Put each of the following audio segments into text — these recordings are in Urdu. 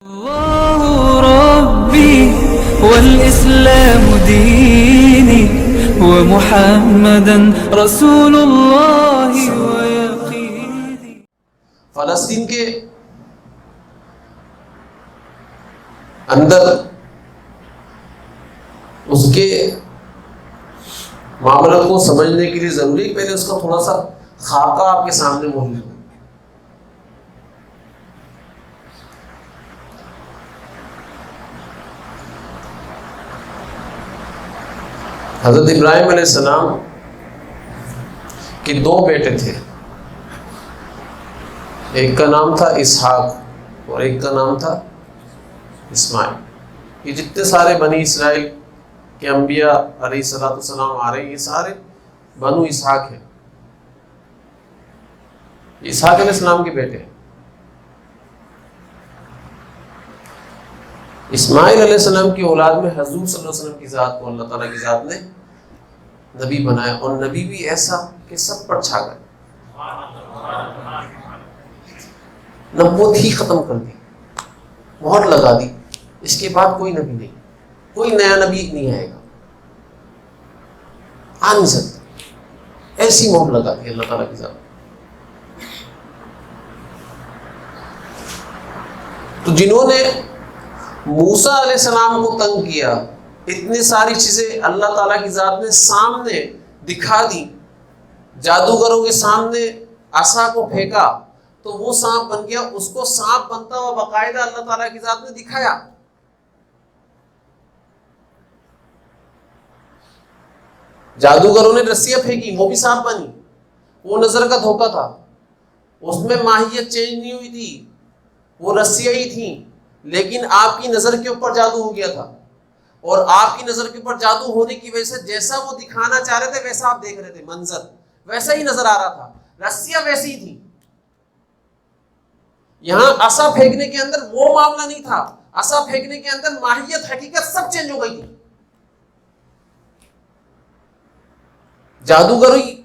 الله ربي والإسلام ديني ومحمدا رسول الله ويقيني. فلسطین کے اندر اس کے معاملات کو سمجھنے کے لیے ضروری ہے پہلے اس کا تھوڑا سا خاکہ آپ کے سامنے موجود ہے. حضرت ابراہیم علیہ السلام کے دو بیٹے تھے، ایک کا نام تھا اسحاق اور ایک کا نام تھا اسماعیل. یہ جتنے سارے بنی اسرائیل کے انبیاء علیہ السلام آ رہے ہیں یہ سارے بنو اسحاق ہیں. اسحاق علیہ السلام کے بیٹے ہیں. اسماعیل علیہ السلام کی اولاد میں حضور صلی اللہ علیہ وسلم کی ذات کو اللہ تعالیٰ کی ذات نے نبی بنایا، اور نبی بھی ایسا کہ سب پر چھا گئے. نبوت ہی ختم کر دی، مہر لگا دی، اس کے بعد کوئی نبی نہیں، کوئی نیا نبی نہیں آئے گا، آ نہیں سکتا. ایسی مہر لگا دی اللہ تعالیٰ کی ذات. تو جنہوں نے موسیٰ علیہ السلام کو تنگ کیا، اتنی ساری چیزیں اللہ تعالیٰ کی ذات نے سامنے دکھا دی، جادوگروں کے سامنے عصا کو پھینکا تو وہ سانپ بن گیا، اس کو سانپ بنتا ہوا باقاعدہ اللہ تعالیٰ کی ذات نے دکھایا. جادوگروں نے رسیاں پھینکی، وہ بھی سانپ بنی. وہ نظر کا دھوکہ تھا، اس میں ماہیت چینج نہیں ہوئی تھی، وہ رسیاں ہی تھیں، لیکن آپ کی نظر کے اوپر جادو ہو گیا تھا. اور آپ کی نظر کے اوپر جادو ہونے کی وجہ سے جیسا وہ دکھانا چاہ رہے تھے ویسا آپ دیکھ رہے تھے، منظر ویسا ہی نظر آ رہا تھا، رسیاں ویسی ہی تھیں. یہاں عصا پھینکنے کے اندر وہ معاملہ نہیں تھا، عصا پھینکنے کے اندر ماہیت حقیقت سب چینج ہو گئی تھی. جادوگری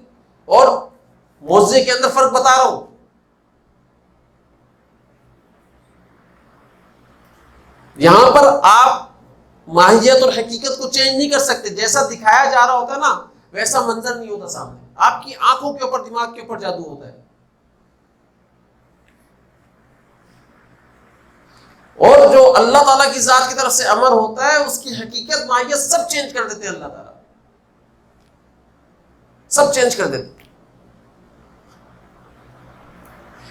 اور معجزے کے اندر فرق بتا رہا ہوں. یہاں پر آپ ماہیت اور حقیقت کو چینج نہیں کر سکتے، جیسا دکھایا جا رہا ہوتا نا ویسا منظر نہیں ہوتا سامنے. آپ کی آنکھوں کے اوپر، دماغ کے اوپر جادو ہوتا ہے. اور جو اللہ تعالیٰ کی ذات کی طرف سے امر ہوتا ہے اس کی حقیقت ماہیت سب چینج کر دیتے ہیں. اللہ تعالیٰ سب چینج کر دیتے.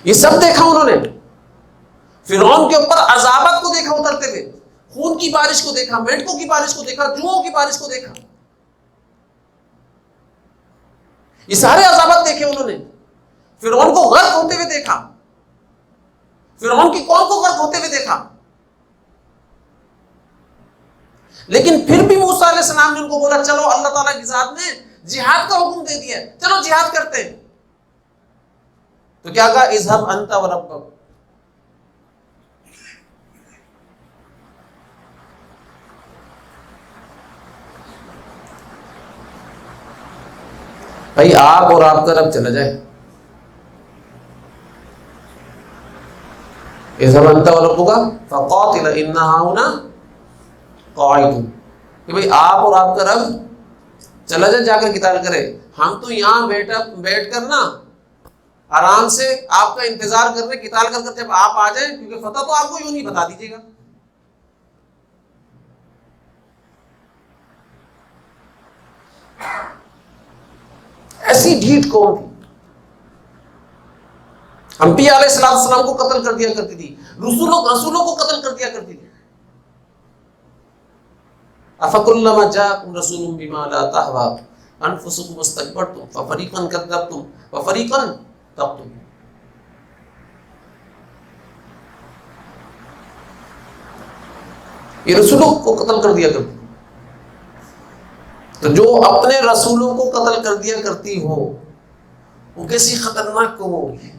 یہ سب دیکھا انہوں نے. فرعون کے اوپر عذابت کو دیکھا اترتے ہوئے، خون کی بارش کو دیکھا، مینڈکوں کی بارش کو دیکھا، جوؤں کی بارش کو دیکھا. یہ سارے عذابت دیکھے انہوں نے. فرعون کو غرق ہوتے ہوئے دیکھا، فرعون کی قوم کو غرق ہوتے ہوئے دیکھا. لیکن پھر بھی موسیٰ علیہ السلام نے ان کو بولا چلو، اللہ تعالیٰ کی ذات نے جہاد کا حکم دے دیا، چلو جہاد کرتے ہیں. تو کیا کہا؟ اذهب انت وربک. بھائی آپ اور آپ کا رب چلا جائے. اذهب انت وربک فقاتل انا هاهنا قاعدون. کہ بھائی آپ اور آپ کا رب چلا جائے، جا کر قتال کرے. ہم تو یہاں بیٹھ کر نا آرام سے آپ کا انتظار کر رہے، قتال کر کر جب آپ آ جائیں، کیونکہ فتح تو آپ کو یوں نہیں بتا دیجیے گا. ایسی ڈھیٹ قوم تھی. انبیاء علیہ السلام کو قتل کر دیا کرتی تھی، رسولوں کو قتل کر دیا کرتی تھی. افکلما جاءکم رسول بما لا تهوى انفسکم استکبرتم ففریقا کذبتم وفریقا تقتلون. یہ رسولوں کو قتل کر دیا کرتی. تو جو اپنے رسولوں کو قتل کر دیا کرتی ہو وہ کیسی خطرناک قوم ہوگی.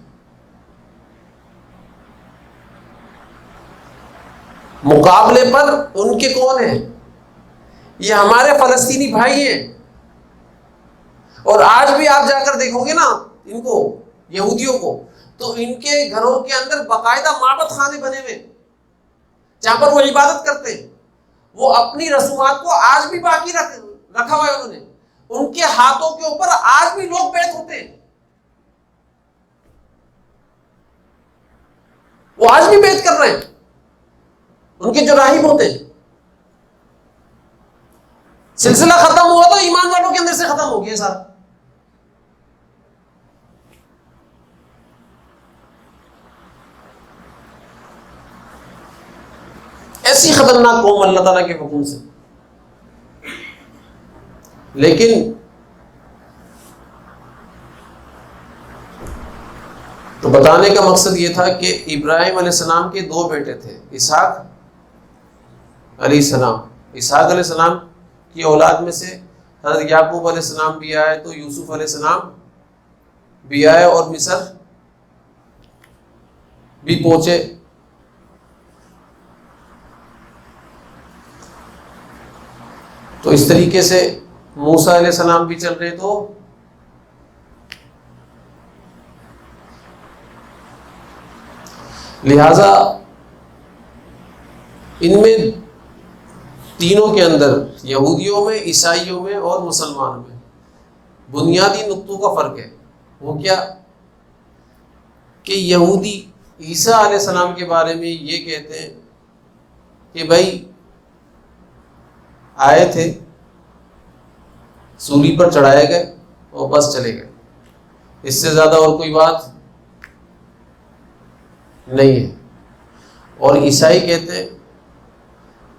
مقابلے پر ان کے کون ہیں؟ یہ ہمارے فلسطینی بھائی ہیں. اور آج بھی آپ جا کر دیکھو گے نا ان کو، یہودیوں کو، تو ان کے گھروں کے اندر باقاعدہ معبد خانے بنے ہوئے. جہاں پر وہ عبادت کرتے ہیں، وہ اپنی رسومات کو آج بھی باقی رکھا ہوا ہے انہوں نے. ان کے ہاتھوں کے اوپر آج بھی لوگ بیعت ہوتے ہیں، وہ آج بھی بیعت کر رہے ہیں، ان کے جو راہب ہوتے ہیں. سلسلہ ختم ہوا تو ایمان والوں کے اندر سے ختم ہو گیا سارا. ایسی خطرناک قوم اللہ تعالیٰ کے حکم سے. لیکن تو بتانے کا مقصد یہ تھا کہ ابراہیم علیہ السلام کے 2 بیٹے تھے، اسحاق علیہ السلام. اسحاق علیہ السلام کی اولاد میں سے حضرت یعقوب علیہ السلام بھی آئے، تو یوسف علیہ السلام بھی آئے اور مصر بھی پہنچے. تو اس طریقے سے موسیٰ علیہ السلام بھی چل رہے. تو لہذا ان میں تینوں کے اندر، یہودیوں میں، عیسائیوں میں اور مسلمانوں میں بنیادی نقطوں کا فرق ہے. وہ کیا؟ کہ یہودی عیسیٰ علیہ السلام کے بارے میں یہ کہتے ہیں کہ بھائی آئے تھے، سولی پر چڑھائے گئے اور بس چلے گئے، اس سے زیادہ اور کوئی بات نہیں ہے. اور عیسائی کہتے ہیں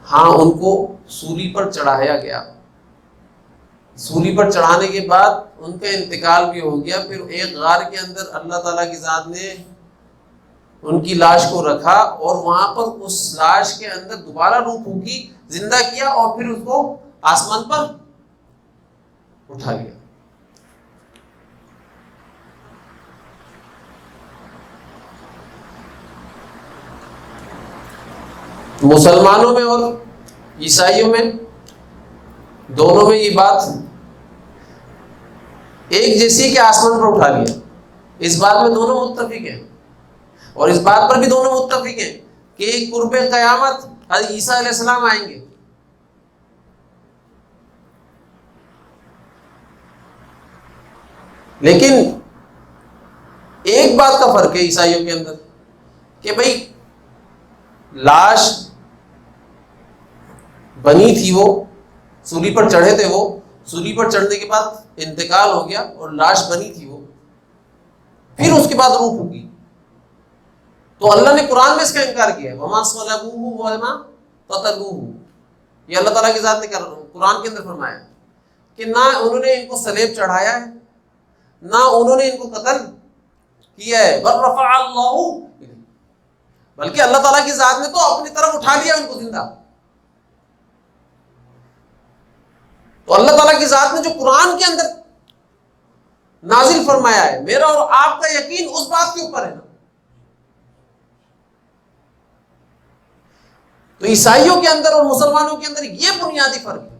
ہاں ان کو سولی پر چڑھایا گیا، سولی پر چڑھانے کے بعد ان کا انتقال بھی ہو گیا، پھر ایک غار کے اندر اللہ تعالیٰ کی ذات نے ان کی لاش کو رکھا اور وہاں پر اس لاش کے اندر دوبارہ روح پھونکی، زندہ کیا اور پھر اس کو آسمان پر اٹھا لیا. مسلمانوں میں اور عیسائیوں میں دونوں میں یہ بات ایک جیسی کہ آسمان پر اٹھا لیا. اس بات میں دونوں متفق ہیں، اور اس بات پر بھی دونوں متفق ہیں کہ قرب قیامت حضرت عیسیٰ علیہ السلام آئیں گے. لیکن ایک بات کا فرق ہے عیسائیوں کے اندر کہ بھئی لاش بنی تھی، وہ سولی پر چڑھے تھے، وہ سولی پر چڑھنے کے بعد انتقال ہو گیا اور لاش بنی تھی وہ، پھر اس کے بعد روح پھونکی. تو اللہ نے قرآن میں اس کا انکار کیا ہے، وَمَا صَلَبُوهُ وَمَا قَتَلُوهُ. یہ اللہ تعالیٰ کی ذات نے قرآن کے اندر فرمایا کہ نہ انہوں نے ان کو صلیب چڑھایا ہے، نہ انہوں نے ان کو قتل کیا ہے، بل رفع اللہ، بلکہ اللہ تعالیٰ کی ذات نے تو اپنی طرف اٹھا لیا ان کو زندہ. تو اللہ تعالیٰ کی ذات نے جو قرآن کے اندر نازل فرمایا ہے، میرا اور آپ کا یقین اس بات کے اوپر ہے نا. تو عیسائیوں کے اندر اور مسلمانوں کے اندر یہ بنیادی فرق ہے.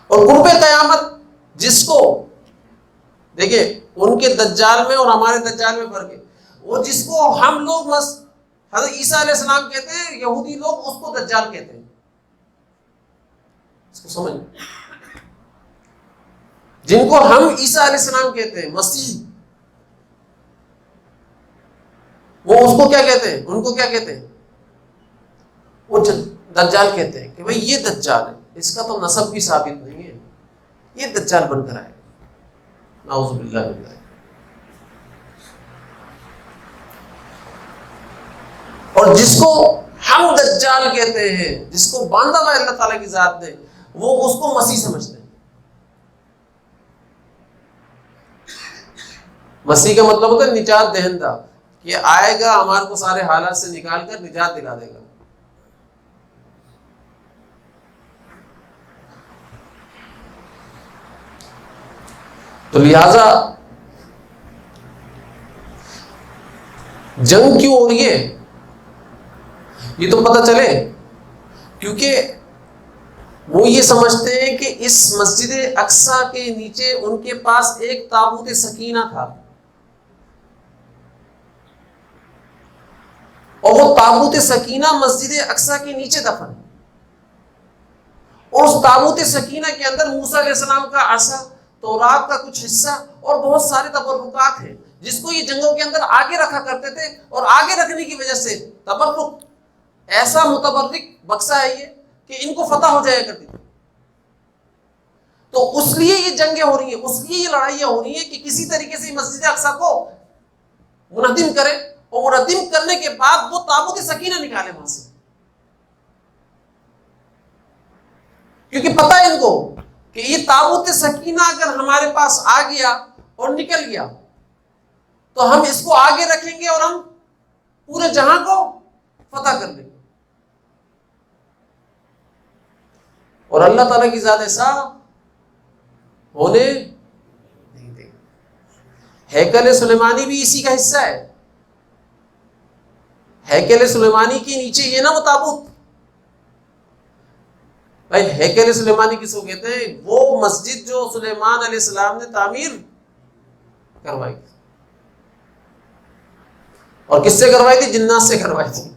اور قرب قیامت جس کو دیکھیں، ان کے دجال میں اور ہمارے دجال میں فرق ہے. وہ جس کو ہم لوگ حضرت عیسیٰ علیہ السلام کہتے ہیں، یہودی لوگ اس کو دجال کہتے ہیں. اس کو سمجھ، جن کو ہم عیسیٰ علیہ السلام کہتے ہیں، مسیح، وہ اس کو کیا کہتے ہیں؟ ان کو کیا کہتے ہیں؟ وہ دجال کہتے ہیں کہ بھئی یہ دجال ہے، اس کا تو نسب بھی ثابت نہیں ہے، یہ دجال بن کر آئے. نعوذ باللہ باللہ. اور جس کو ہم دجال کہتے ہیں، جس کو باندھا ہوا اللہ تعالیٰ کی ذات نے، وہ اس کو مسیح سمجھتے ہیں. مسیح کا مطلب ہوتا ہے نجات دہندہ، کہ آئے گا ہمارے کو سارے حالات سے نکال کر نجات دلا دے گا. تو لہذا جنگ کیوں ہو رہی ہے یہ تو پتہ چلے، کیونکہ وہ یہ سمجھتے ہیں کہ اس مسجد اقصیٰ کے نیچے ان کے پاس ایک تابوت سکینہ تھا. تابوت سکینہ مسجد اقصی کے نیچے دفن ہے، اور اس تابوت سکینہ کے اندر موسیٰ علیہ السلام کا عصا، تورات کا کچھ حصہ اور بہت سارے تبرکات ہیں، جس کو یہ جنگوں کے اندر آگے رکھا کرتے تھے، اور آگے رکھنے کی وجہ سے تبرک، ایسا متبرک بکسا ہے یہ کہ ان کو فتح ہو جایا کرتی تھی۔ تو اس لیے یہ جنگیں ہو رہی ہیں، اس لیے یہ لڑائیاں ہو رہی ہیں کہ کسی طریقے سے مسجد اقصی کو منہدم کرے، اور منہدم کرنے کے بعد وہ تابوت سکینہ نکالے وہاں سے، کیونکہ پتہ ہے ان کو کہ یہ تابوت سکینہ اگر ہمارے پاس آ گیا اور نکل گیا تو ہم اس کو آگے رکھیں گے اور ہم پورے جہاں کو فتح کر لیں گے، اور اللہ تعالیٰ کی ذات ایسا ہونے نہیں دے گا۔ ہیکل سلیمانی بھی اسی کا حصہ ہے، ہیکل سلیمانی کے نیچے یہ نا وہ تابوت، بھائی ہیکل سلیمانی کس کو کہتے ہیں؟ وہ مسجد جو سلیمان علیہ السلام نے تعمیر کروائی تھی، اور کس سے کروائی تھی؟ جنات سے کروائی تھی۔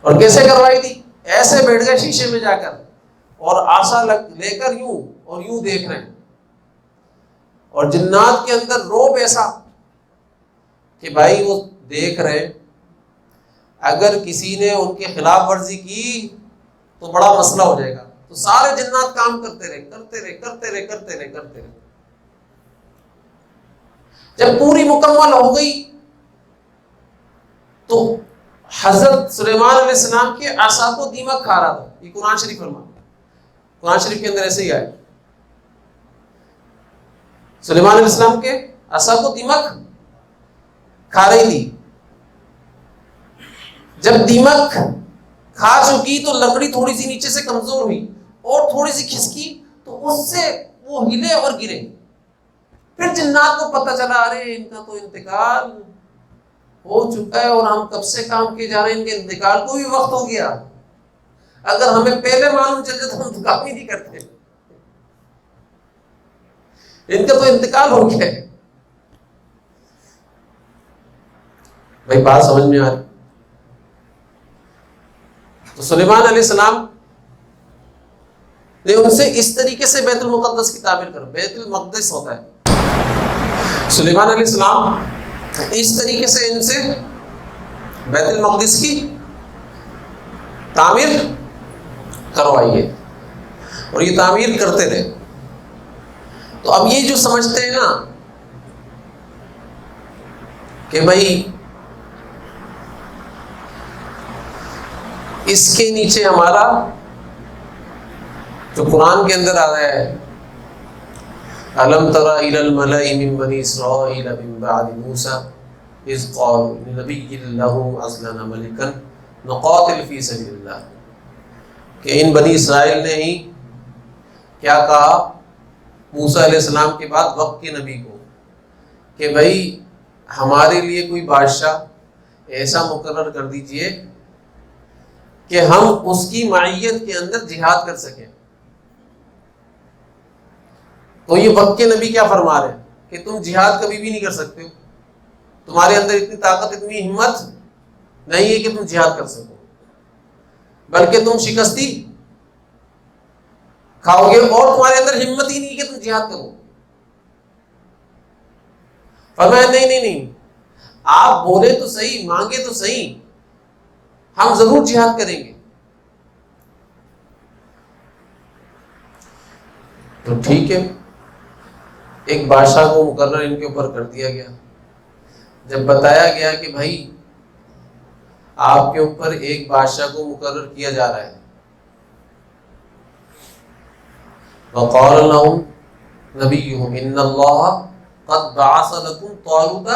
اور کیسے کروائی تھی؟ ایسے بیٹھ گئے شیشے میں جا کر اور آسا لے کر یوں اور یوں دیکھ رہے ہیں، اور جنات کے اندر روب ایسا کہ بھائی وہ دیکھ رہے اگر کسی نے ان کے خلاف ورزی کی تو بڑا مسئلہ ہو جائے گا، تو سارے جنات کام کرتے رہے کرتے رہے کرتے رہے کرتے رہے کرتے رہے، جب پوری مکمل ہو گئی تو حضرت سلیمان علیہ السلام کے عصا کو دیمک کھا رہا تھا، یہ قرآن شریف قرآن شریف کے اندر ایسے ہی آئے، سلیمان علیہ السلام کے عصا کو دیمک کھا رہی تھی، جب دیمک کھا چکی تو لکڑی تھوڑی سی نیچے سے کمزور ہوئی اور تھوڑی سی کھسکی تو اس سے وہ ہلے اور گرے، پھر جنات کو پتہ چلا ارے ان کا تو انتقال ہو چکا ہے اور ہم کب سے کام کیے جا رہے ہیں، ان کے انتقال کو بھی وقت ہو گیا، اگر ہمیں پہلے معلوم چل جائے تو ہم تو کام ہی نہیں کرتے، ان کا تو انتقال ہو گیا ہے۔ بھائی بات سمجھ میں آ رہی؟ تو سلیمان علیہ السلام نے ان سے اس طریقے سے بیت المقدس کی تعمیر کر، بیت المقدس ہوتا ہے، سلیمان علیہ السلام اس طریقے سے ان سے بیت المقدس کی تعمیر کروائیے، اور یہ تعمیر کرتے رہے۔ تو اب یہ جو سمجھتے ہیں نا کہ بھائی اس کے نیچے ہمارا جو قرآن کے اندر آ رہا ہے الم تر الی الملأ من بنی اسرائیل من بعد موسیٰ اذ قالوا لنبی له اذ لنا ملکا نقاتل فی سبیل اللہ، کہ ان بنی اسرائیل نے ہی کیا کہا موسیٰ علیہ السلام کے بعد وقت کے نبی کو کہ بھائی ہمارے لیے کوئی بادشاہ ایسا مقرر کر دیجئے کہ ہم اس کی معیت کے اندر جہاد کر سکیں۔ تو یہ وقت کے نبی کیا فرما رہے ہیں کہ تم جہاد کبھی بھی نہیں کر سکتے ہو، تمہارے اندر اتنی طاقت اتنی ہمت نہیں ہے کہ تم جہاد کر سکو، بلکہ تم شکستی کھاؤ گے، اور تمہارے اندر ہمت ہی نہیں کہ تم جہاد کرو۔ فرمایا نہیں، آپ بولے تو صحیح، مانگے تو صحیح، ہم ضرور جہاد کریں گے۔ تو ٹھیک ہے، ایک بادشاہ کو مقرر ان کے اوپر کر دیا گیا۔ جب بتایا گیا کہ بھائی آپ کے اوپر ایک بادشاہ کو مقرر کیا جا رہا ہے، وقال لهم نبيهم ان الله قد بعث لكم طالوت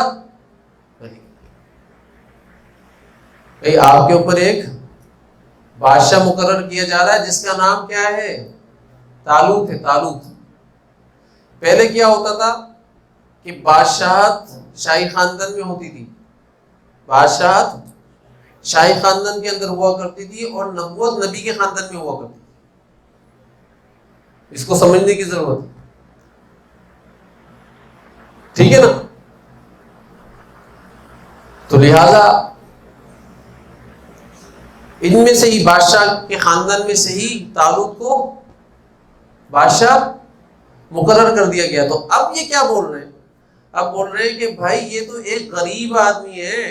ملكا، بھائی آپ کے اوپر ایک بادشاہ مقرر کیا جا رہا ہے جس کا نام کیا ہے؟ طالوت ہے، طالوت۔ پہلے کیا ہوتا تھا کہ بادشاہت شاہی خاندان میں ہوتی تھی، بادشاہت شاہی خاندان کے اندر ہوا کرتی تھی، اور نبوت نبی کے خاندان میں ہوا کرتی تھی۔ اس کو سمجھنے کی ضرورت ہے، ٹھیک ہے نا؟ تو لہذا ان میں سے ہی بادشاہ کے خاندان میں سے ہی طالوت کو بادشاہ مقرر کر دیا گیا. تو اب یہ کیا بول رہے ہیں؟ اب بول رہے ہیں کہ بھائی یہ تو ایک غریب آدمی ہے,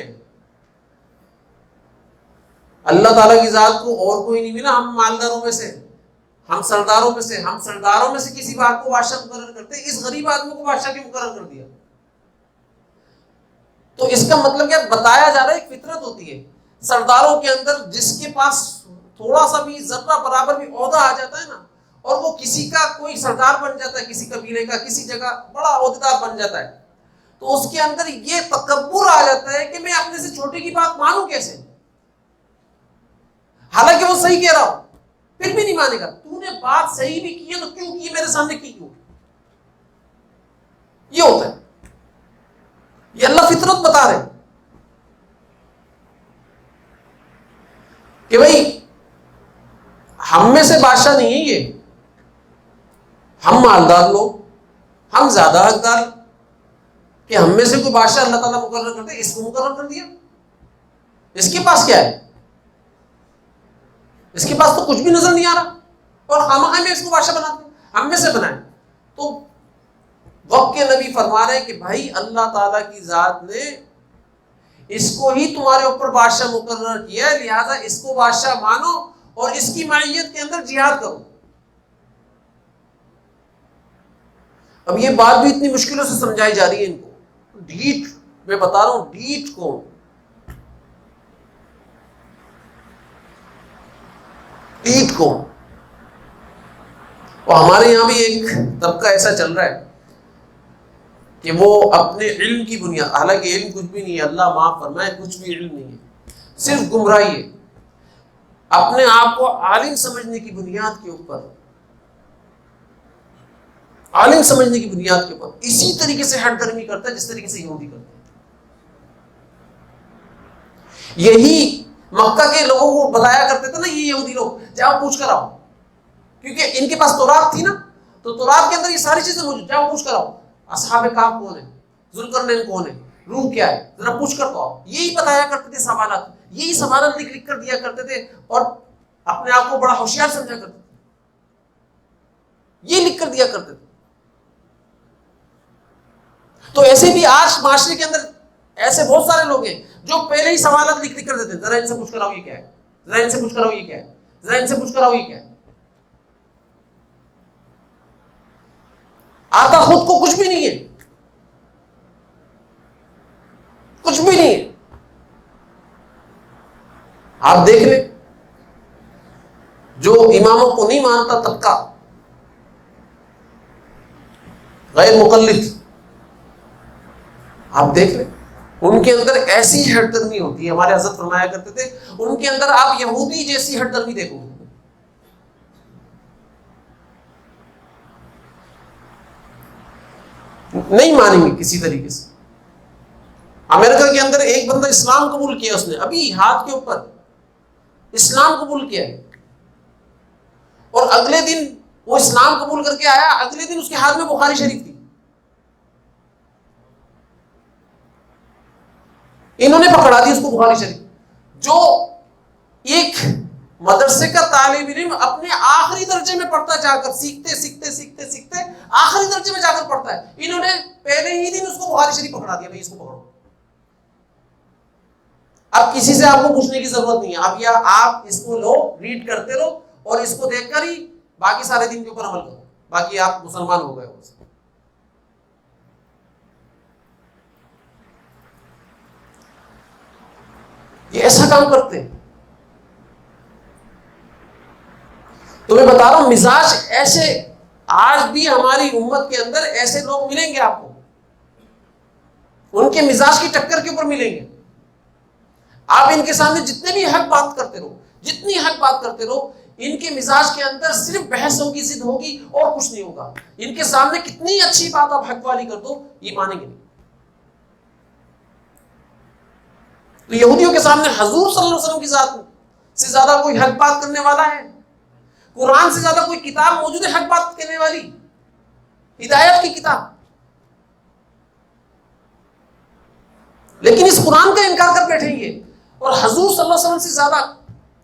اللہ تعالیٰ کی ذات کو اور کوئی نہیں ملا, ہم مالداروں میں سے, ہم سرداروں میں سے کسی بات کو بادشاہ مقرر کرتے, اس غریب آدمی کو بادشاہ کی مقرر کر دیا. تو اس کا مطلب کیا بتایا جا رہا ہے؟ ایک فطرت ہوتی ہے سرداروں کے اندر, جس کے پاس تھوڑا سا بھی ذرہ برابر بھی عہدہ آ جاتا ہے نا, اور وہ کسی کا کوئی سردار بن جاتا ہے, کسی قبیلے کا, کسی جگہ بڑا عہدیدار بن جاتا ہے, تو اس کے اندر یہ تکبر آ جاتا ہے کہ میں اپنے سے چھوٹے کی بات مانوں کیسے, حالانکہ وہ صحیح کہہ رہا ہو پھر بھی نہیں مانے گا. تو نے بات صحیح بھی کی ہے تو کیوں کی, میرے سامنے کی کیوں؟ یہ ہوتا ہے, یہ اللہ فطرت بتا رہے کہ بھائی ہم میں سے بادشاہ نہیں ہے یہ, ہم مالدار لوگ, ہم زیادہ حقدار, کہ ہم میں سے کوئی بادشاہ اللہ تعالیٰ مقرر کرتے, اس کو مقرر کر دیا. اس کے پاس کیا ہے؟ اس کے پاس تو کچھ بھی نظر نہیں آ رہا, اور خامخواہ میں اس کو بادشاہ بناتے ہیں, ہم میں سے بنائیں. تو وقت کے نبی فرما رہے ہیں کہ بھائی اللہ تعالیٰ کی ذات نے اس کو ہی تمہارے اوپر بادشاہ مقرر کیا ہے, لہذا اس کو بادشاہ مانو اور اس کی معیت کے اندر جہاد کرو. اب یہ بات بھی اتنی مشکلوں سے سمجھائی جا رہی ہے ان کو, ڈھیٹ, میں بتا رہا ہوں ڈھیٹ کو, ڈھیٹ کو. اور ہمارے یہاں بھی ایک طبقہ ایسا چل رہا ہے کہ وہ اپنے علم کی بنیاد, حالانکہ علم کچھ بھی نہیں ہے, اللہ معاف فرمائے, کچھ بھی علم نہیں ہے, صرف گمراہی ہے, اپنے آپ کو عالم سمجھنے کی بنیاد کے اوپر, عالم سمجھنے کی بنیاد کے اوپر اسی طریقے سے ہٹ درمی کرتا ہے جس طریقے سے یہودی کرتے ہیں. یہی مکہ کے لوگوں کو بتایا کرتے تھے نا یہ یہودی لوگ, جاؤ پوچھ کر آؤ, کیونکہ ان کے پاس تورات تھی نا, تو تورات کے اندر یہ ساری چیزیں موجود, جاؤ پوچھ کر آؤ اصحاب کہف کون ہے, ذوالقرنین کون ہے, روح کیا ہے, ذرا پوچھ کر تو آؤ. یہی بتایا کرتے تھے سوالات, یہی سوالات لکھ کر دیا کرتے تھے, اور اپنے آپ کو بڑا ہوشیار سمجھا کرتے تھے, یہ لکھ کر دیا کرتے تھے. تو ایسے بھی آج معاشرے کے اندر ایسے بہت سارے لوگ ہیں جو پہلے ہی سوالات لکھ کر دیتے ہیں, ذرا ان سے پوچھ کر آؤ یہ کیا ہے, ذرا ان سے پوچھ کر آؤ یہ کیا ہے, ذرا ان سے پوچھ کر آؤ یہ کیا ہے. آتا خود کو کچھ بھی نہیں ہے, کچھ بھی نہیں ہے. آپ دیکھ لیں جو اماموں کو نہیں مانتا طبقہ, غیر مقلد, آپ دیکھ لیں ان کے اندر ایسی ہٹ درمی ہوتی ہے, ہمارے حضرت فرمایا کرتے تھے ان کے اندر آپ یہودی جیسی ہٹ درمی دیکھو گے, نہیں مانیں گے کسی طریقے سے. امریکہ کے اندر ایک بندہ اسلام قبول کیا, اس نے ابھی ہاتھ کے اوپر اسلام قبول کیا ہے, اور اگلے دن وہ اسلام قبول کر کے آیا, اگلے دن اس کے ہاتھ میں بخاری شریف تھی. انہوں نے پکڑا دی اس کو بخاری شریف, جو ایک مدرسے کا طالب علم اپنے آخری درجے میں پڑھتا جا کر سیکھتے سیکھتے سیکھتے سیکھتے آخری درجے میں جا کر پڑھتا ہے, انہوں نے پہلے ہی دن اس کو بخاری شریف پکڑا دیا, بھائی اس کو پکڑو. اب کسی سے آپ کو پوچھنے کی ضرورت نہیں ہے, اب یا آپ اس کو لو, ریڈ کرتے رہو, اور اس کو دیکھ کر ہی باقی سارے دن کے اوپر عمل کرو, باقی آپ مسلمان ہو گئے. یہ ایسا کام کرتے ہیں. تو میں بتا رہا ہوں مزاج ایسے, آج بھی ہماری امت کے اندر ایسے لوگ ملیں گے آپ کو, ان کے مزاج کی ٹکر کے اوپر ملیں گے. آپ ان کے سامنے جتنے بھی حق بات کرتے رہو, جتنی حق بات کرتے رہو, ان کے مزاج کے اندر صرف بحث ہوگی, ضد ہوگی, اور کچھ نہیں ہوگا. ان کے سامنے کتنی اچھی بات آپ حق والی کر دو, یہ مانیں گے نہیں. تو یہودیوں کے سامنے حضور صلی اللہ علیہ وسلم کی ذات سے زیادہ کوئی حق بات کرنے والا ہے, قرآن سے زیادہ کوئی کتاب موجود ہے حق بات کرنے والی, ہدایت کی کتاب. لیکن اس قرآن کا انکار کر بیٹھیں گے. اور حضور صلی اللہ علیہ وسلم سے زیادہ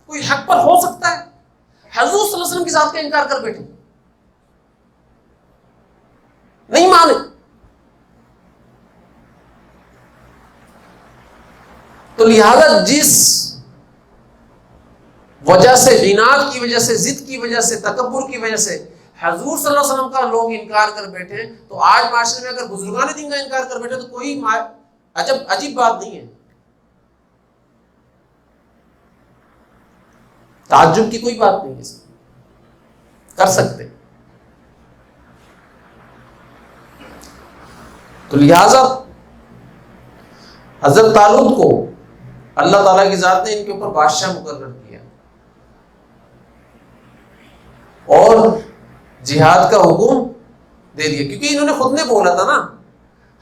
کوئی حق پر ہو سکتا ہے؟ حضور صلی اللہ علیہ وسلم کی ذات کا انکار کر بیٹھے, نہیں مانے. تو لہذا جس وجہ سے, عناد کی وجہ سے, ضد کی وجہ سے, تکبر کی وجہ سے حضور صلی اللہ علیہ وسلم کا لوگ انکار کر بیٹھے, تو آج معاشرے میں اگر بزرگان دین کا انکار کر بیٹھے تو کوئی عجیب بات نہیں ہے, تعجب کی کوئی بات نہیں ہے, اس میں کر سکتے. تو لہذا حضرت طالوت کو اللہ تعالیٰ کی ذات نے ان کے اوپر بادشاہ مقرر کیا اور جہاد کا حکم دے دیا, کیونکہ انہوں نے خود نے بولا تھا نا,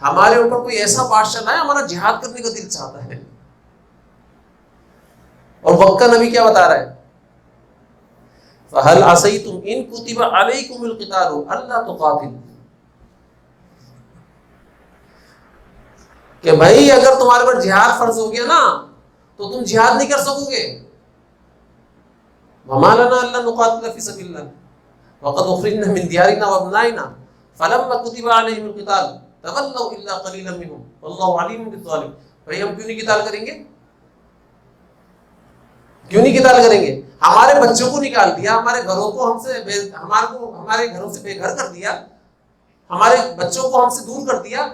ہمارے اوپر کوئی ایسا بادشاہ لائے ہمارا جہاد کرنے کا دل چاہتا ہے. اور وقت کا نبی کیا بتا رہا ہے, فَهَلْ عَصَيْتُمْ إِن كُتِبَ عَلَيْكُمُ الْقِتَالُ أَلَّا تُقَاتِلُوا, کہ بھائی اگر تمہارے پر جہاد فرض ہو گیا نا تو تم جہاد نہیں کر سکو گے. وَمَا لَنَا أَلَّا نُقَاتِلَ فِي سَبِيلِ اللَّهِ وَقَدْ أُخْرِجْنَا مِنْ دِيَارِنَا وَأَبْنَائِنَا فَلَمَّا كُتِبَ عَلَيْهِمُ الْقِتَالُ تَوَلَّوْا إِلَّا قَلِيلًا مِنْهُمْ وَاللَّهُ عَلِيمٌ بِالظَّالِمِينَ. بھائی ہم کیوں نہیں قتال کریں گے, کیوں نہیں قتال کریں گے؟ ہمارے بچوں کو نکال دیا, ہمارے گھروں کو ہمارے گھروں سے بے گھر کر دیا, ہمارے بچوں کو ہم سے دور کر دیا,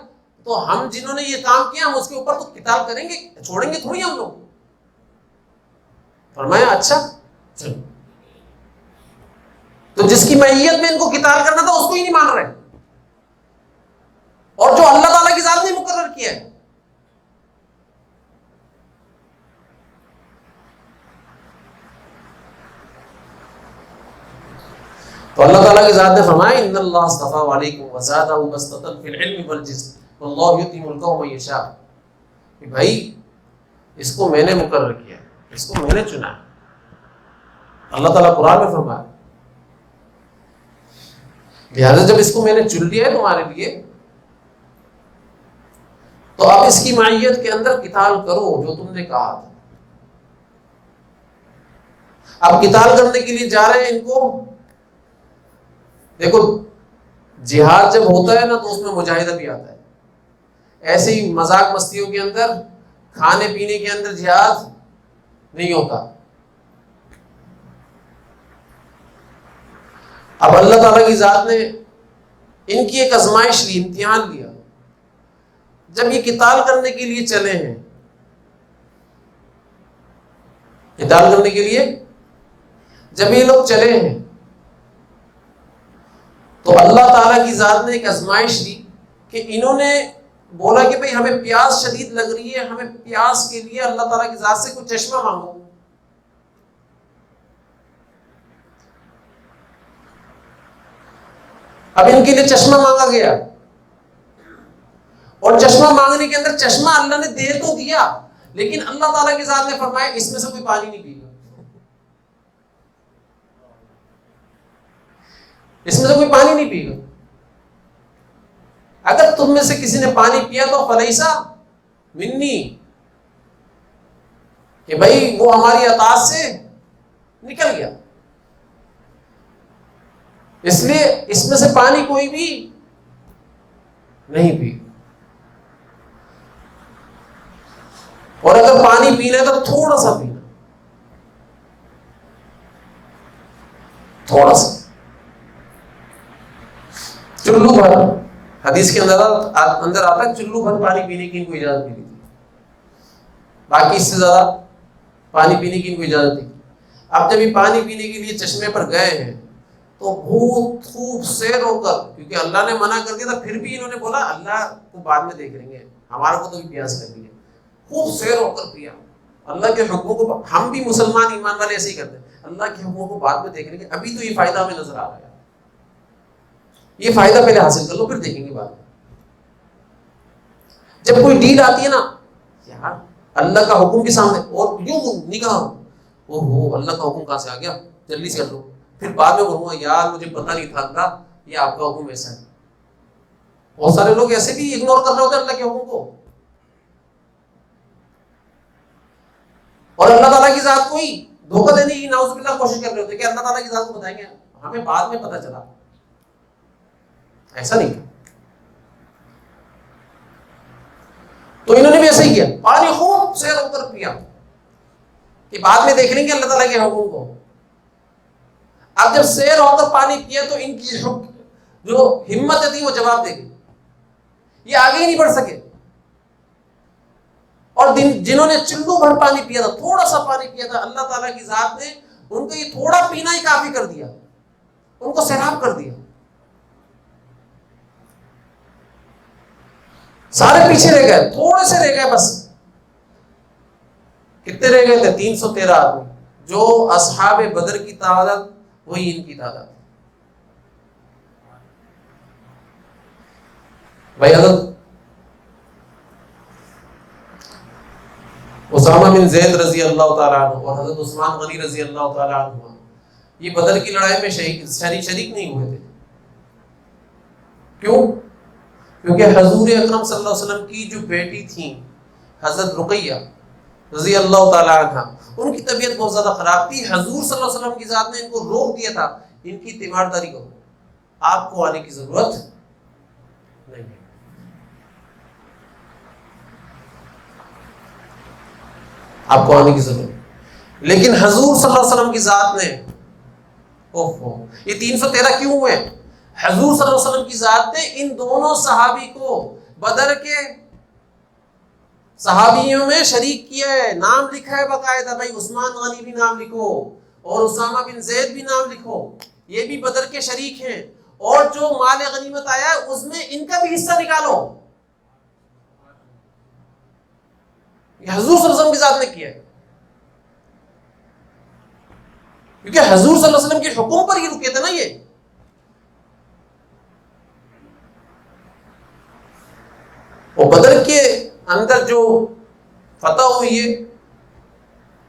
تو ہم جنہوں نے یہ کام کیا ہم اس کے اوپر تو قتال کریں گے, چھوڑیں گے تھوڑی ہم لوگ. فرمایا اچھا چلو. تو جس کی معیت میں ان کو قتال کرنا تھا اس کو ہی نہیں مان رہے, اور جو اللہ تعالیٰ کی ذات نے مقرر کیا ہے. تو اللہ تعالیٰ کی ذات نے فرمایا ان اللہ اصطفیٰ علیکم وزادہ بسطۃ فی العلم والجسم واللہ یؤتی ملکہ من یشاء. کہ بھائی اس کو میں نے مقرر کیا, اس کو میں نے چنا ہے. اللہ تعالیٰ قرآن میں فرمایا لہٰذا جب اس کو میں نے چن لیا ہے تمہارے لیے تو اب اس کی معیت کے اندر قتال کرو جو تم نے کہا تھا. اب قتال کرنے کے لیے جا رہے ہیں ان کو. دیکھو جہاد جب ہوتا ہے نا تو اس میں مجاہدہ بھی آتا ہے. ایسے ہی مذاق مستیوں کے اندر, کھانے پینے کے اندر جہاد نہیں ہوتا. اب اللہ تعالیٰ کی ذات نے ان کی ایک آزمائش لی, امتحان لیا. جب یہ قتال کرنے کے لیے چلے ہیں, قتال کرنے کے لیے جب یہ لوگ چلے ہیں تو اللہ تعالیٰ کی ذات نے ایک آزمائش دی کہ انہوں نے بولا کہ بھئی ہمیں پیاس شدید لگ رہی ہے, ہمیں پیاس کے لیے اللہ تعالیٰ کی ذات سے کوئی چشمہ مانگو. اب ان کے لیے چشمہ مانگا گیا, اور چشمہ مانگنے کے اندر چشمہ اللہ نے دے تو دیا, لیکن اللہ تعالیٰ کی ذات نے فرمایا اس میں سے کوئی پانی نہیں پیگا, اس میں سے کوئی پانی نہیں پیگا. اگر تم میں سے کسی نے پانی پیا تو فلیسا منی, کہ بھائی وہ ہماری اطاعت سے نکل گیا. اس لیے اس میں سے پانی کوئی بھی نہیں پی, اور اگر پانی پینا ہے تو تھوڑا سا پینا, تھوڑا سا, چلو بھر. حدیث کے اندر آتا ہے چلو بھر پانی پینے کی ان کو اجازت ملی تھی, باقی اس سے زیادہ پانی پینے کی ان کو اجازت تھی. اب جب یہ پانی پینے کے لیے چشمے پر گئے ہیں تو بہت خوب سیر ہو کر, کیونکہ اللہ نے منع کر دیا تھا, پھر بھی انہوں نے بولا اللہ کو بعد میں دیکھ لیں گے, ہمارا کو تو بھی پیاس لگی ہے. خوب سیر ہو کر پیا. اللہ کے حکموں کو, ہم بھی مسلمان ایمان والے ایسے ہی کرتے ہیں, اللہ کے حکموں کو بعد میں دیکھ لیں گے, ابھی تو یہ فائدہ ہمیں نظر آ رہا ہے, یہ فائدہ پہلے حاصل کر لو پھر دیکھیں گے بعد میں. جب کوئی ڈیل آتی ہے نا یار اللہ کا حکم کے سامنے, اور یوں نگاہ, اوہ اللہ کا حکم کہاں سے آ گیا, جلدی سے کر لو, پھر بعد میں بولوں گا یار مجھے پتہ نہیں تھا اللہ یہ آپ کا حکم ایسا ہے. بہت سارے لوگ ایسے بھی اگنور کر رہے ہوتے ہیں اللہ کے حکم کو, اور اللہ تعالیٰ کی ذات کو ہی دھوکہ دینے کی نعوذ باللہ کوشش کر رہے ہوتے کہ اللہ تعالیٰ کی ذات کو بتائیں گے، ہمیں بعد میں پتہ چلا. ایسا نہیں. تو انہوں نے بھی ایسا ہی کیا، پانی خوب سیر ہو کر پیا کہ بعد میں دیکھ لیں گے اللہ تعالیٰ کے حکم کو. اب جب سیر ہو کر پانی پیا تو ان کی جو ہمت تھی وہ جواب دے گئی، یہ آگے ہی نہیں بڑھ سکے. اور جنہوں نے چلو بھر پانی پیا تھا، تھوڑا سا پانی پیا تھا، اللہ تعالیٰ کی ذات نے ان کو یہ تھوڑا پینا ہی کافی کر دیا، ان کو سیراب کر دیا. سارے پیچھے رہ گئے، تھوڑے سے رہ گئے بس. کتنے رہ گئے تھے؟ 313 آدمی. جو اصحاب بدر کی تعداد وہی ان کی تعداد. بھائی حضرت اسامہ بن زید رضی اللہ تعالیٰ عنہ اور حضرت عثمان غنی رضی اللہ تعالیٰ عنہ یہ بدر کی لڑائی میں شریک نہیں ہوئے تھے. کیوں؟ کیونکہ حضور اکرم صلی اللہ علیہ وسلم کی جو بیٹی تھی حضرت رقیہ رضی اللہ تعالیٰ عنہ، ان کی طبیعت بہت زیادہ خراب تھی. حضور صلی اللہ علیہ وسلم کی ذات نے ان کو روک دیا تھا، ان کی تیمارداری کرو، آپ کو آنے کی ضرورت نہیں ہے. آپ کو آنے کی ضرورت. لیکن حضور صلی اللہ علیہ وسلم کی ذات نے یہ 313 کیوں ہوئے؟ حضور صلی اللہ علیہ وسلم کی ذات نے ان دونوں صحابی کو بدر کے صحابیوں میں شریک کیا ہے، نام لکھا ہے باقاعدہ. بھائی عثمان غنی بھی نام لکھو اور اسامہ بن زید بھی نام لکھو، یہ بھی بدر کے شریک ہیں. اور جو مال غنیمت آیا ہے اس میں ان کا بھی حصہ نکالو. یہ حضور صلی اللہ علیہ وسلم کی ذات نے کیا ہے، کیونکہ حضور صلی اللہ علیہ وسلم کے حکم پر ہی رکے تھے نا. یہ اور بدر کے اندر جو فتح ہوئی ہے،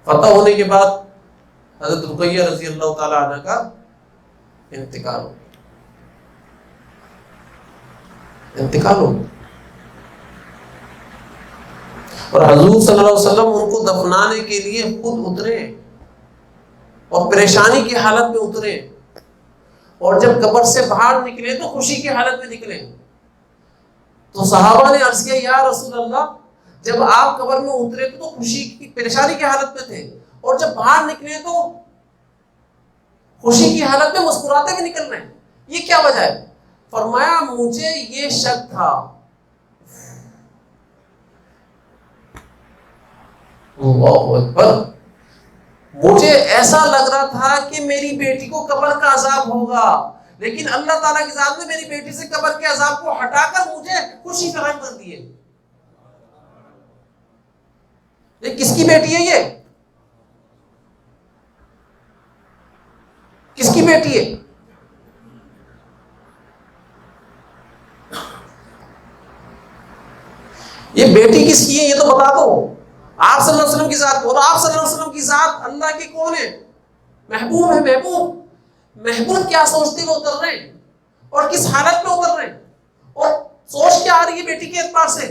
فتح ہونے کے بعد حضرت رقیہ رضی اللہ تعالیٰ عنہ کا انتقال ہو گیا. اور حضور صلی اللہ علیہ وسلم ان کو دفنانے کے لیے خود اترے اور پریشانی کی حالت میں اترے. اور جب قبر سے باہر نکلے تو خوشی کی حالت میں نکلے. تو صحابہ نے عرض کیا یا رسول اللہ، جب آپ قبر میں اترے تو خوشی کی پریشانی کی حالت میں تھے، اور جب باہر نکلے تو خوشی کی حالت میں مسکراتے ہوئے نکل رہے ہیں، یہ کیا وجہ ہے؟ فرمایا مجھے یہ شک تھا، اللہ اکبر، مجھے ایسا لگ رہا تھا کہ میری بیٹی کو قبر کا عذاب ہوگا، لیکن اللہ تعالیٰ کی ذات نے میری بیٹی سے قبر کے عذاب کو ہٹا کر مجھے خوشی فراہم کر دی ہے. یہ کس کی بیٹی ہے؟ یہ کس کی بیٹی ہے؟ یہ بیٹی کس کی ہے یہ تو بتا دو. آپ صلی اللہ علیہ وسلم کی ذات کو، اور آپ صلی اللہ علیہ وسلم کی ذات اللہ کے کون ہے؟ محبوب ہے. محبوب کیا سوچتے ہوئے اتر رہے ہیں اور کس حالت میں اتر رہے ہیں اور سوچ کیا آ رہی ہے بیٹی کے اعتبار سے؟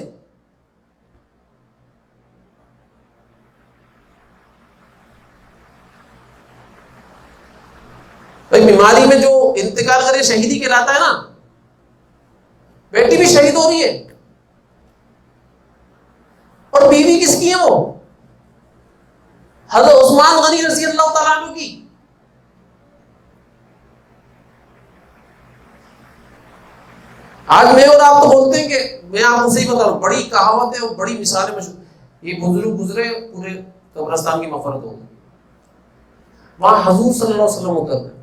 بھائی بیماری میں جو انتقال کرے شہیدی کہلاتا ہے نا. بیٹی بھی شہید ہو رہی ہے، اور بیوی کس کی ہے؟ وہ حضرت عثمان غنی رضی اللہ تعالیٰ عنہ کی. آج میں اور آپ تو بولتے ہیں کہ میں آپ کو صحیح بتا رہا ہوں، بڑی کہاوت ہے اور بڑی مثالیں مشہور. یہ بزرگ گزرے پورے قبرستان کی مغفرت ہو گئی. وہاں حضور صلی اللہ علیہ وسلم اتر رہے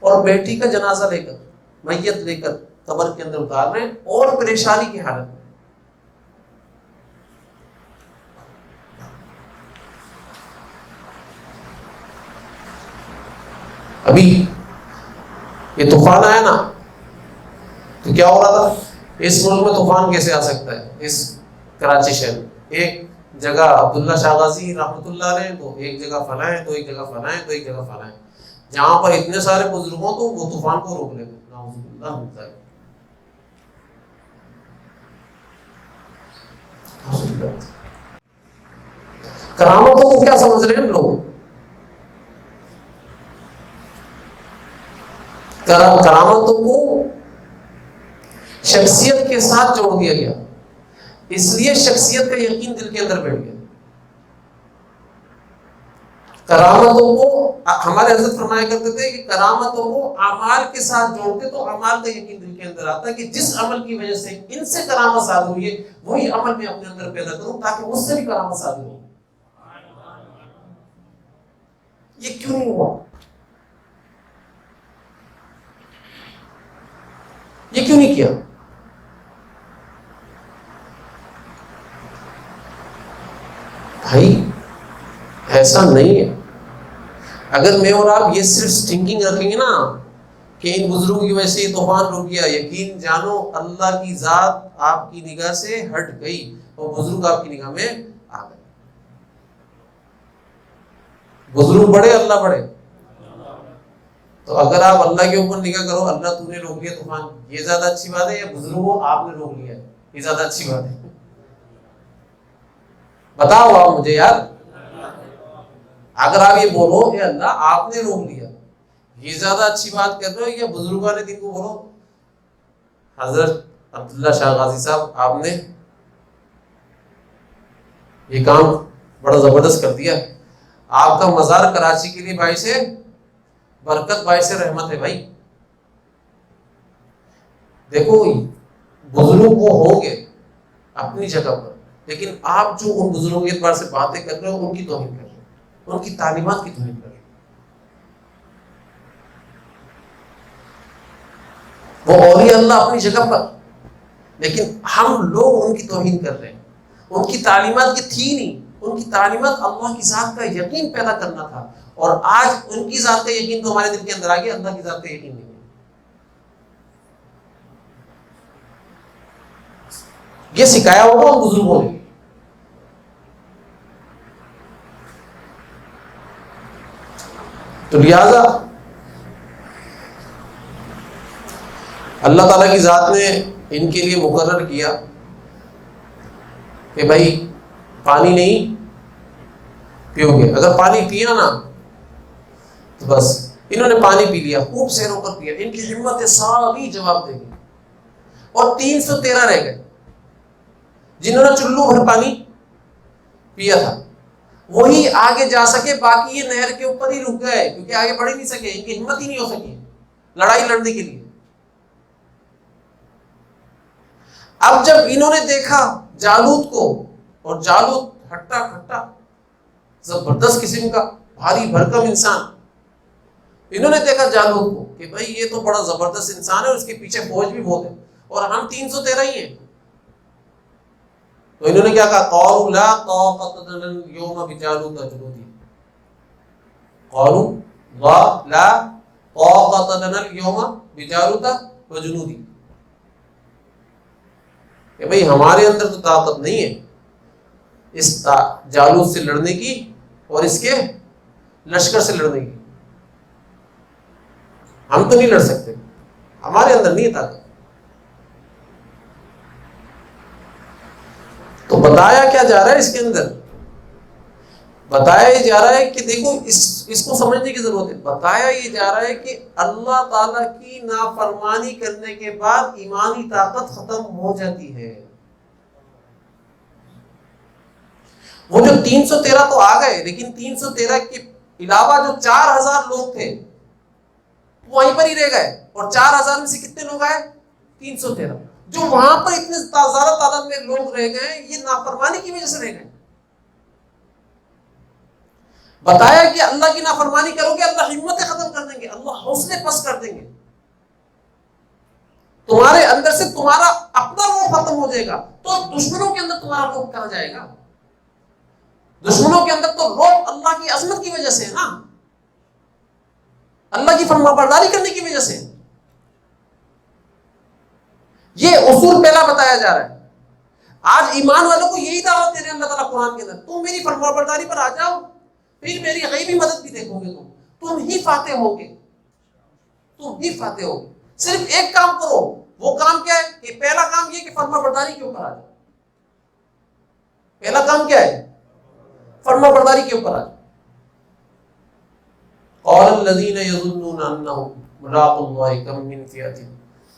اور بیٹی کا جنازہ لے کر، میت لے کر قبر کے اندر اتار رہے ہیں اور پریشانی کی حالت میں. ابھی یہ طوفان آیا نا تو کیا ہو رہا تھا؟ اس ملک میں طوفان کیسے آ سکتا ہے؟ اس کراچی شہر میں ایک جگہ عبداللہ شاہ غازی رحمۃ اللہ علیہ، تو ایک جگہ فلاں ہے، تو ایک جگہ فلاں ہے، تو ایک جگہ فلاں ہے. جہاں پر اتنے سارے بزرگ ہوں تو وہ طوفان کو روک لے گا. نعوذ باللہ من ذالک. کرامتوں کو کیا سمجھ رہے ہیں لوگ؟ کرامتوں کو شخصیت کے ساتھ جوڑ دیا گیا، اس لیے شخصیت کا یقین دل کے اندر بیٹھ گیا۔ کرامتوں کو ہمارے حضرت فرمایا کرتے تھے کہ کرامتوں کو اعمال کے ساتھ جوڑتے تو اعمال کا یقین دل کے اندر آتا کہ جس عمل کی وجہ سے ان سے کرامت صادر ہوئی ہے وہی عمل میں اپنے اندر پیدا کروں تاکہ مجھ سے بھی کرامت صادر ہو۔ یہ کیوں نہیں ہوا؟ یہ کیوں نہیں کیا؟ بھائی ایسا نہیں ہے۔ اگر میں اور آپ یہ صرف سٹنکنگ رکھیں گے نا کہ ان بزرگوں کی وجہ سے یہ طوفان رک گیا، یقین جانو اللہ کی ذات آپ کی نگاہ سے ہٹ گئی اور بزرگ آپ کی نگاہ میں آ گئے۔ بزرگ بڑے اللہ بڑے، تو اگر آپ اللہ کے اوپر نگاہ کرو اللہ تو نے روک لیا طوفان، یہ زیادہ اچھی بات ہے یا بزرگوں آپ نے روک لیا یہ زیادہ اچھی بات ہے؟ بتاؤ آپ مجھے یار، اگر آپ یہ بولو اے اللہ آپ نے روک لیا یہ زیادہ اچھی بات کر رہے ہو یا بزرگوں نے دن کو بولو حضرت عبداللہ شاہ غازی صاحب آپ نے یہ کام بڑا زبردست کر دیا، آپ کا مزار کراچی کے لیے باعث برکت باعث رحمت ہے۔ بھائی دیکھو بزرگ وہ ہوں گے اپنی جگہ پر، لیکن آپ جو ان بزرگوں کے اعتبار سے باتیں کر رہے ہو ان کی توہین کر رہے ہو، ان کی تعلیمات کی توہین کر رہے ہو۔ وہ اولیاء اللہ اپنی جگہ پر، لیکن ہم لوگ ان کی توہین کر رہے ہیں۔ ان کی تعلیمات کی تھی نہیں، ان کی تعلیمات اللہ کی ذات کا یقین پیدا کرنا تھا، اور آج ان کی ذات کا یقین تو ہمارے دل کے اندر آ گیا، اللہ کی ذات کا یقین نہیں ہے۔ یہ سکھایا ہوگا ان بزرگوں نے۔ تو لہذا اللہ تعالیٰ کی ذات نے ان کے لیے مقرر کیا کہ بھائی پانی نہیں پیو گے، اگر پانی پیا نا تو بس انہوں نے پانی پی لیا، خوب سیروں پر پیا، ان کی ہمت ساری جواب دے گی، اور 313 رہ گئے جنہوں نے چلو بھر پانی پیا تھا، وہی آگے جا سکے، باقی یہ نہر کے اوپر ہی رک گئے کیونکہ آگے بڑھ ہی نہیں سکے، ان کی ہمت ہی نہیں ہو سکی لڑائی لڑنے کے لیے۔ اب جب انہوں نے دیکھا جالوت کو، اور جالوت ہٹا کھٹا زبردست قسم کا بھاری بھرکم انسان، انہوں نے دیکھا جالوت کو کہ بھائی یہ تو بڑا زبردست انسان ہے اور اس کے پیچھے فوج بھی بہت ہے اور ہم 313 ہی ہیں، تو انہوں نے کیا کہا؟ قالوا لا طاقة لنا اليوم بجالوت وجنوده، قالوا لا طاقة لنا اليوم بجالوت وجنوده، کہ بھئی ہمارے اندر تو طاقت نہیں ہے اس جالوت سے لڑنے کی اور اس کے لشکر سے لڑنے کی، ہم تو نہیں لڑ سکتے، ہمارے اندر نہیں ہے طاقت۔ تو بتایا کیا جا رہا ہے اس کے اندر؟ بتایا یہ جا رہا ہے کہ دیکھو اس کو سمجھنے کی ضرورت ہے۔ بتایا یہ جا رہا ہے کہ اللہ تعالیٰ کی نافرمانی کرنے کے بعد ایمانی طاقت ختم ہو جاتی ہے۔ وہ جو 313 تو آ گئے، لیکن 313 کے علاوہ جو 4000 لوگ تھے وہیں پر ہی رہ گئے، اور 4000 میں سے کتنے لوگ آئے؟ 313۔ جو وہاں پر اتنے زیادہ تعداد میں لوگ رہ گئے یہ نافرمانی کی وجہ سے رہ گئے۔ بتایا کہ اللہ کی نافرمانی کرو گے اللہ ہمتیں ختم کر دیں گے، اللہ حوصلے پست کر دیں گے، تمہارے اندر سے تمہارا اپنا روح ختم ہو جائے گا، تو دشمنوں کے اندر تمہارا روح کہاں جائے گا؟ دشمنوں کے اندر تو روح اللہ کی عظمت کی وجہ سے ہے نا، اللہ کی فرمانبرداری کرنے کی وجہ سے۔ یہ اصول پہلا بتایا جا رہا ہے۔ آج ایمان والوں کو یہی دعوت دے رہے ہیں اللہ تعالیٰ قرآن کے اندر، تم میری فرمانبرداری پر آ جاؤ، پھر میری غیبی مدد بھی دیکھو گے، تم ہی فاتح ہوگے، تم ہی فاتح ہوگے۔ صرف ایک کام کرو، وہ کام کیا ہے؟ کہ پہلا کام یہ کہ فرمانبرداری کے اوپر آ جاؤ۔ پہلا کام کیا ہے؟ فرما برداری کے اوپر آ جاؤ. قال الذين يظنون انهم ملاقو الله كم من فئة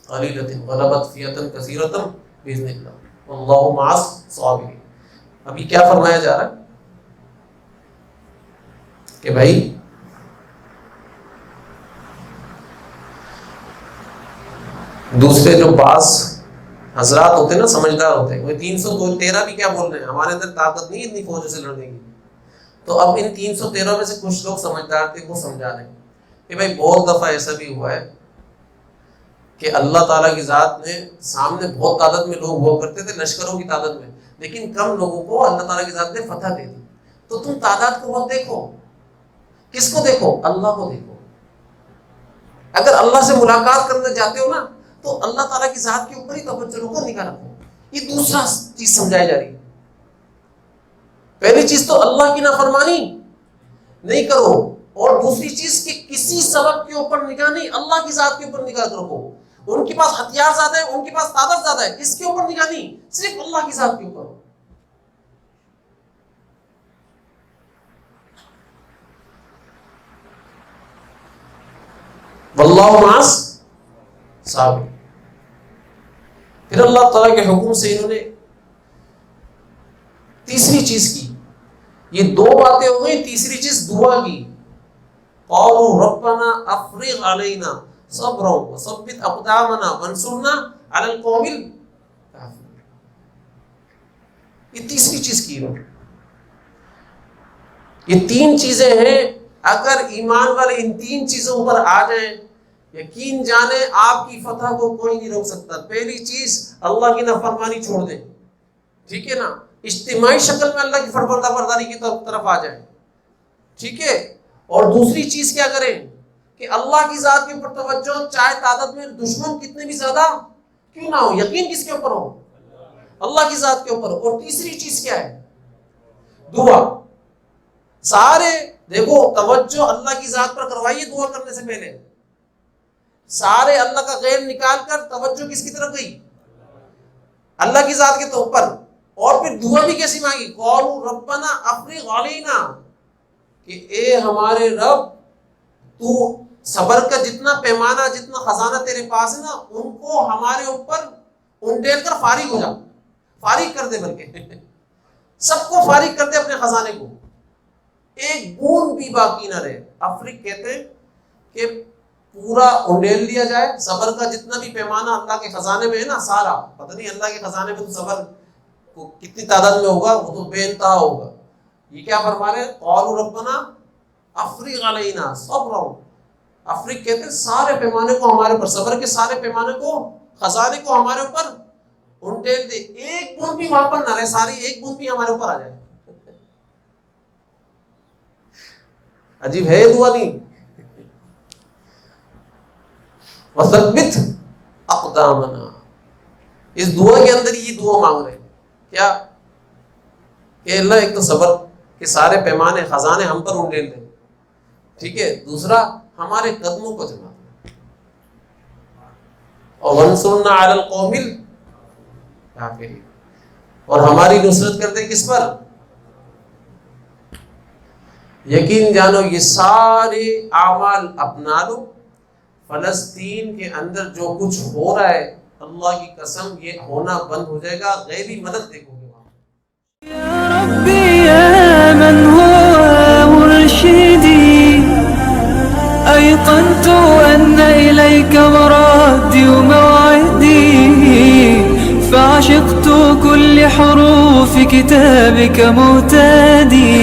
قليلة غلبت فئة كثيرة بإذن الله والله مع الصابرين. ابھی کیا فرمایا جا رہا ہے کہ بھائی دوسرے جو بعض حضرات ہوتے ہیں نا، سمجھدار ہوتے ہیں، وہ 313 بھی کیا بول رہے ہیں، ہمارے اندر طاقت نہیں اتنی فوجوں سے لڑنے کی. تو اب ان 313 میں سے کچھ لوگ سمجھدار تھے، وہ سمجھا رہے ہیں کہ بھائی بہت دفعہ ایسا بھی ہوا ہے کہ اللہ تعالیٰ کی ذات نے سامنے بہت تعداد میں لوگ ہوا کرتے تھے، لشکروں کی تعداد میں، لیکن کم لوگوں کو اللہ تعالیٰ کی ذات نے فتح دے دی. تو تم تعداد کو مت دیکھو، کس کو دیکھو؟ اللہ کو دیکھو. اگر اللہ سے ملاقات کرنے جاتے ہو نا تو اللہ تعالیٰ کی ذات کے اوپر ہی توجہ رکھو، نگاہ رکھو. یہ دوسرا چیز سمجھائی جا رہی ہے. پہلی چیز تو اللہ کی نافرمانی نہیں کرو، اور دوسری چیز کہ کسی سبب کے اوپر نگاہ نہیں، اللہ کی ذات کے اوپر نگاہ رکھو. ان کے پاس ہتھیار زیادہ ہے، ان کے پاس طاقت زیادہ ہے، اس کے اوپر نگاہ نہیں، صرف اللہ کی ذات کے اوپر. واللہ مع الصابرین. پھر اللہ تعالیٰ کے حکم سے انہوں نے تیسری چیز کی. یہ دو باتیں ہو گئی، تیسری چیز دعا کی. قالوا ربنا افرغ علینا صبرا وثبت اقدامنا وانصرنا علی القوم الکافرین. یہ تیسری چیز کی انہوں نے. یہ تین چیزیں ہیں، اگر ایمان والے ان تین چیزوں پر آ جائیں، یقین جانے آپ کی فتح کو کوئی نہیں روک سکتا. پہلی چیز اللہ کی نافرمانی چھوڑ دیں، ٹھیک ہے نا، اجتماعی شکل میں اللہ کی فرمان برداری کی طرف آ جائیں، ٹھیک ہے. اور دوسری چیز کیا کریں کہ اللہ کی ذات کے اوپر توجہ، چاہے تعداد میں دشمن کتنے بھی زیادہ کیوں نہ ہو، یقین کس کے اوپر ہو؟ اللہ کی ذات کے اوپر. اور تیسری چیز کیا ہے؟ دعا. سارے دیکھو توجہ اللہ کی ذات پر کروائیے دعا کرنے سے پہلے. سارے اللہ کا غیر نکال کر توجہ کس کی طرف گئی؟ اللہ کی ذات کے اوپر. اور پھر دعا بھی کیسی مانگی؟ قالوا ربنا افرغ علینا، کہ اے ہمارے رب تو صبر کا جتنا پیمانہ، جتنا خزانہ تیرے پاس ہے نا، ان کو ہمارے اوپر انڈیل کر فارغ ہو جا، فارغ کر دے، بلکہ سب کو فارغ کر دے اپنے خزانے کو، ایک بوند بھی باقی نہ رہے. افریق کہتے ہیں کہ پورا انڈیل لیا جائے، صبر کا جتنا بھی پیمانہ اللہ کے خزانے میں ہے نا، سارا. پتہ نہیں اللہ کے خزانے میں تو صبر کو کتنی تعداد میں ہوگا، وہ تو بے انتہا ہوگا. یہ کیا فرما رہے ہیں؟ قالوا ربنا افرغ علینا صبرا. افریق کہتے ہیں سارے پیمانے کو ہمارے اوپر، صبر کے سارے پیمانے کو، خزانے کو ہمارے اوپر انڈیل دے. ایک بوند بھی وہاں پر نہ رہے، ساری ایک بوند بھی ہمارے اوپر آ جائے. عجیب ہے دعا نہیں؟ وثبت اقدامنا. اس دعا کے اندر یہ دعا مانگ رہے ہیں کیا؟ کہ اللہ ایک تو صبر کے سارے پیمانے، خزانے ہم پر انڈیل دے، ٹھیک ہے. دوسرا ہمارے قدموں کو جما دے، اور وانصرنا علی القوم الکافرین، اور ہماری نصرت کر دے کس پر؟ یقین جانو یہ سارے اعمال اپنا لو. فلسطین کے اندر جو کچھ ہو رہا ہے، اللہ کی قسم یہ ہونا بند ہو جائے گا. غیبی مدد دیکھو گے وہاں. يا ربي يا من هو مرشدي، أيقنت أن إليك مرادي وموعدي، فعشقت كل حروف كتابك مهتدي،